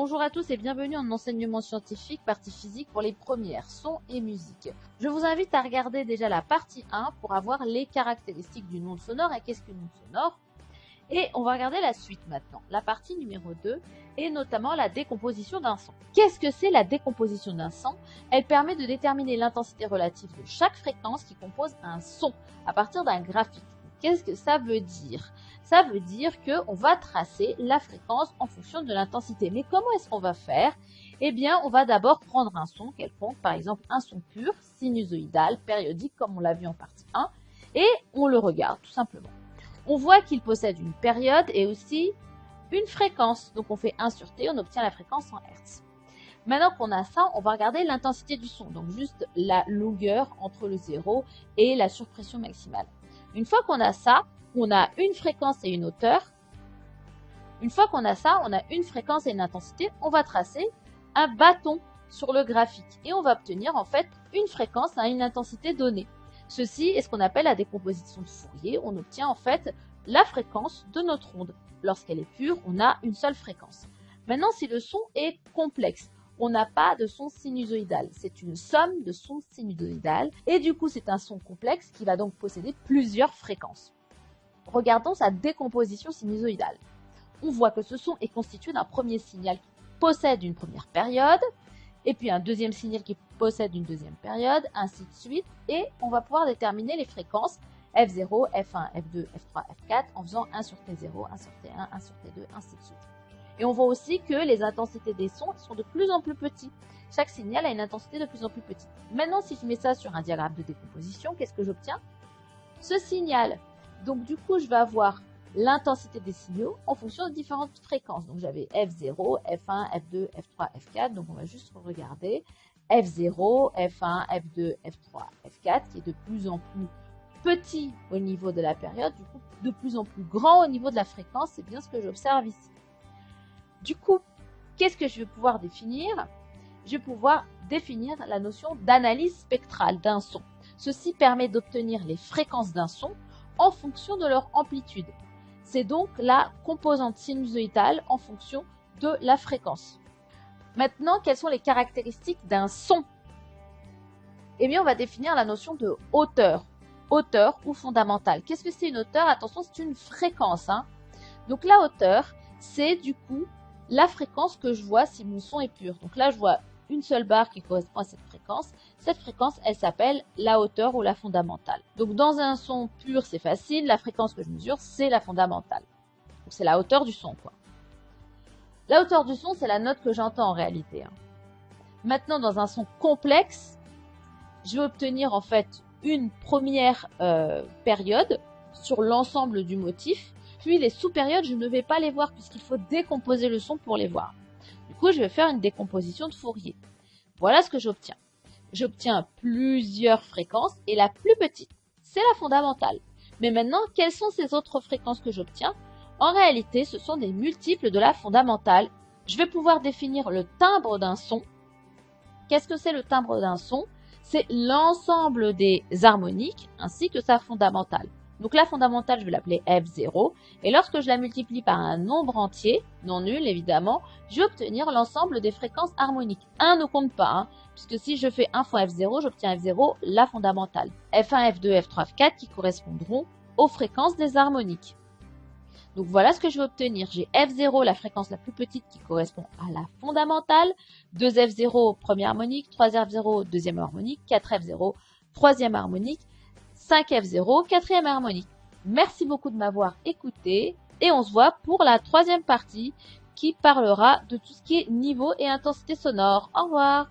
Bonjour à tous et bienvenue en enseignement scientifique, partie physique pour les premières, son et musique. Je vous invite à regarder déjà la partie 1 pour avoir les caractéristiques d'une onde sonore et qu'est-ce qu'une onde sonore. Et on va regarder la suite maintenant, la partie numéro 2 et notamment la décomposition d'un son. Qu'est-ce que c'est la décomposition d'un son? Elle permet de déterminer l'intensité relative de chaque fréquence qui compose un son à partir d'un graphique. Qu'est-ce que ça veut dire? Ça veut dire qu'on va tracer la fréquence en fonction de l'intensité. Mais comment est-ce qu'on va faire? Eh bien, on va d'abord prendre un son quelconque, par exemple un son pur, sinusoïdal, périodique, comme on l'a vu en partie 1, et on le regarde tout simplement. On voit qu'il possède une période et aussi une fréquence. Donc on fait 1 sur T, on obtient la fréquence en Hertz. Maintenant qu'on a ça, on va regarder l'intensité du son, donc juste la longueur entre le 0 et la surpression maximale. Une fois qu'on a ça, on a une fréquence et une hauteur. Une fois qu'on a ça, on a une fréquence et une intensité. On va tracer un bâton sur le graphique et on va obtenir en fait une fréquence à une intensité donnée. Ceci est ce qu'on appelle la décomposition de Fourier. On obtient en fait la fréquence de notre onde. Lorsqu'elle est pure, on a une seule fréquence. Maintenant, si le son est complexe, on n'a pas de son sinusoïdal. C'est une somme de sons sinusoïdales et du coup, c'est un son complexe qui va donc posséder plusieurs fréquences. Regardons sa décomposition sinusoïdale. On voit que ce son est constitué d'un premier signal qui possède une première période, et puis un deuxième signal qui possède une deuxième période, ainsi de suite, et on va pouvoir déterminer les fréquences F0, F1, F2, F3, F4 en faisant 1 sur T0, 1 sur T1, 1 sur T2, ainsi de suite. Et on voit aussi que les intensités des sons sont de plus en plus petits. Chaque signal a une intensité de plus en plus petite. Maintenant, si je mets ça sur un diagramme de décomposition, qu'est-ce que j'obtiens? Ce signal. Donc du coup, je vais avoir l'intensité des signaux en fonction de différentes fréquences. Donc j'avais F0, F1, F2, F3, F4. Donc on va juste regarder F0, F1, F2, F3, F4 qui est de plus en plus petit au niveau de la période, du coup de plus en plus grand au niveau de la fréquence. C'est bien ce que j'observe ici. Du coup, qu'est-ce que je vais pouvoir définir? Je vais pouvoir définir la notion d'analyse spectrale d'un son. Ceci permet d'obtenir les fréquences d'un son en fonction de leur amplitude. C'est donc la composante sinusoïdale en fonction de la fréquence. Maintenant, quelles sont les caractéristiques d'un son? Eh bien, on va définir la notion de hauteur. Hauteur ou fondamentale. Qu'est-ce que c'est une hauteur? Attention, c'est une fréquence. Donc la hauteur, c'est du coup la fréquence que je vois si mon son est pur. Donc là, je vois une seule barre qui correspond à cette fréquence. Cette fréquence, elle s'appelle la hauteur ou la fondamentale. Donc dans un son pur, c'est facile. La fréquence que je mesure, c'est la fondamentale. Donc c'est la hauteur du son, quoi. La hauteur du son, c'est la note que j'entends en réalité. Maintenant, dans un son complexe, je vais obtenir en fait une première période sur l'ensemble du motif. Puis les sous-périodes, je ne vais pas les voir puisqu'il faut décomposer le son pour les voir. Du coup, je vais faire une décomposition de Fourier. Voilà ce que j'obtiens. J'obtiens plusieurs fréquences et la plus petite, c'est la fondamentale. Mais maintenant, quelles sont ces autres fréquences que j'obtiens? En réalité, ce sont des multiples de la fondamentale. Je vais pouvoir définir le timbre d'un son. Qu'est-ce que c'est le timbre d'un son? C'est l'ensemble des harmoniques ainsi que sa fondamentale. Donc la fondamentale, je vais l'appeler F0. Et lorsque je la multiplie par un nombre entier, non nul évidemment, je vais obtenir l'ensemble des fréquences harmoniques. 1 ne compte pas, puisque si je fais 1 fois F0, j'obtiens F0, la fondamentale. F1, F2, F3, F4 qui correspondront aux fréquences des harmoniques. Donc voilà ce que je vais obtenir. J'ai F0, la fréquence la plus petite qui correspond à la fondamentale, 2F0, première harmonique, 3F0, deuxième harmonique, 4F0, troisième harmonique, 5F0, quatrième harmonique. Merci beaucoup de m'avoir écouté et on se voit pour la troisième partie qui parlera de tout ce qui est niveau et intensité sonore. Au revoir!